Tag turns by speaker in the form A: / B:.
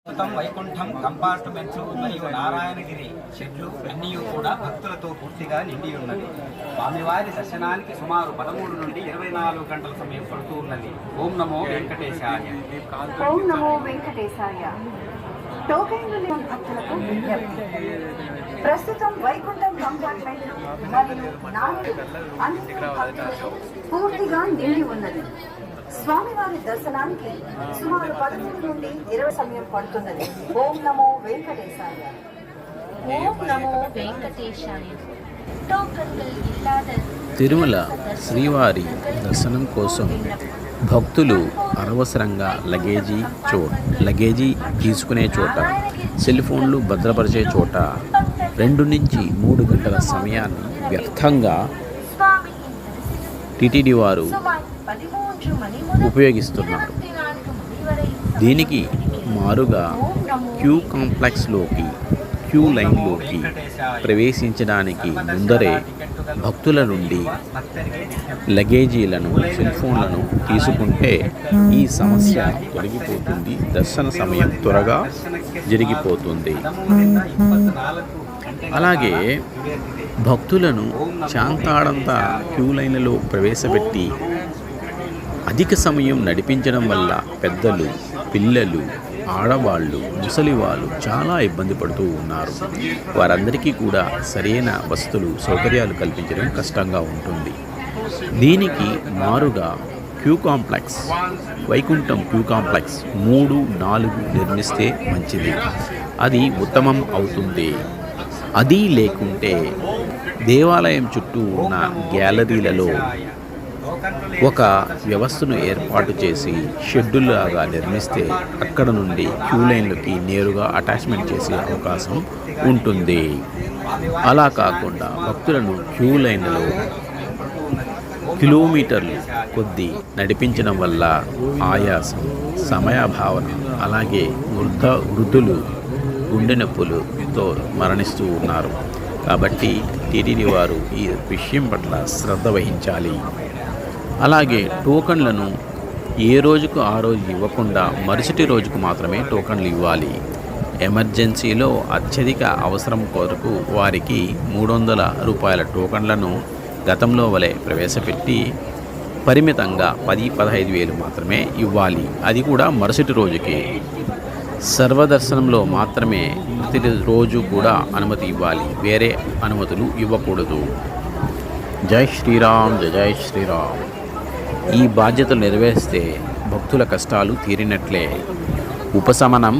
A: Vaikuntham compartments మరియు నారాయణగిరి షెడ్లు అన్నీ కూడా భక్తులతో పూర్తిగా నిండి ఉన్నది. స్వామివారి దర్శనానికి సుమారు 13 నుండి 24 గంటల సమయం పడుతూ ఉన్నది. ఓం నమో వెంకటేశాయ.
B: ఓం నమో వెంకటేశాయ. టోకెన్లు లేని భక్తులకు విజ్ఞప్తి. ప్రస్తుతం వైకుంఠం కంపార్ట్మెంట్ మరియు నారాయణగిరి అన్ని భక్తులతో పూర్తిగా నిండి ఉన్నది. స్వామివారి దర్శనానికి సుమారు 13 నుండి 20 సమయం పడుతున్నది. ఓం నమో వెంకటేశాయ.
C: ఓం నమో వెంకటేశాయ. టోకన్கள் இல்லாத
D: తిరుమల శ్రీవారి దర్శనం కోసం భక్తులు అనవసరంగా లగేజీ తీసుకునే చోట, సెల్ ఫోన్లు భద్రపరిచే చోట 2 నుంచి 3 గంటల సమయాన్ని వ్యర్థంగా టిటిడి వారు ఉపయోగిస్తున్నారు. దీనికి మారుగా క్యూ లైన్లోకి ప్రవేశించడానికి ముందరే భక్తుల నుండి లగేజీలను, సెల్ ఫోన్లను తీసుకుంటే ఈ సమస్య తొలగిపోతుంది. దర్శన సమయం త్వరగా జరిగిపోతుంది. అలాగే భక్తులను చాంతాడంతా క్యూ లైన్లలో ప్రవేశపెట్టి అధిక సమయం నడిపించడం వల్ల పెద్దలు, పిల్లలు, ఆడవాళ్ళు, ముసలివాళ్ళు చాలా ఇబ్బంది పడుతూ ఉన్నారు. వారందరికీ కూడా సరైన వసతులు, సౌకర్యాలు కల్పించడం కష్టంగా ఉంటుంది. దీనికి మారుగా వైకుంఠం క్యూ కాంప్లెక్స్ 3, 4 నిర్మిస్తే మంచిది. అది ఉత్తమం అవుతుంది. అది లేకుంటే దేవాలయం చుట్టూ ఉన్న గ్యాలరీలలో ఒక వ్యవస్థను ఏర్పాటు చేసి షెడ్యూల్లాగా నిర్మిస్తే అక్కడ నుండి క్యూ లైన్లకి నేరుగా అటాచ్మెంట్ చేసే అవకాశం ఉంటుంది. అలా కాకుండా భక్తులను క్యూ లైన్లలో కిలోమీటర్లు కొద్దీ నడిపించడం వల్ల ఆయాసం, సమయభావన, అలాగే వృద్ధులు గుండె నొప్పులతో మరణిస్తూ ఉన్నారు. కాబట్టి టీటీడీ వారు ఈ విషయం పట్ల శ్రద్ధ వహించాలి. అలాగే టోకన్లను ఏ రోజుకు ఆ రోజు ఇవ్వకుండా మరుసటి రోజుకు మాత్రమే టోకన్లు ఇవ్వాలి. ఎమర్జెన్సీలో అత్యధిక అవసరం కొరకు వారికి 300 రూపాయల టోకన్లను గతంలో వలె ప్రవేశపెట్టి పరిమితంగా 10-15 వేలు మాత్రమే ఇవ్వాలి. అది కూడా మరుసటి రోజుకి. సర్వదర్శనంలో మాత్రమే ప్రతి రోజు కూడా అనుమతి ఇవ్వాలి. వేరే అనుమతులు ఇవ్వకూడదు. జై శ్రీరామ్, జై శ్రీరామ్. ఈ బాధ్యతలు నెరవేరిస్తే భక్తుల కష్టాలు తీరినట్లే, ఉపశమనం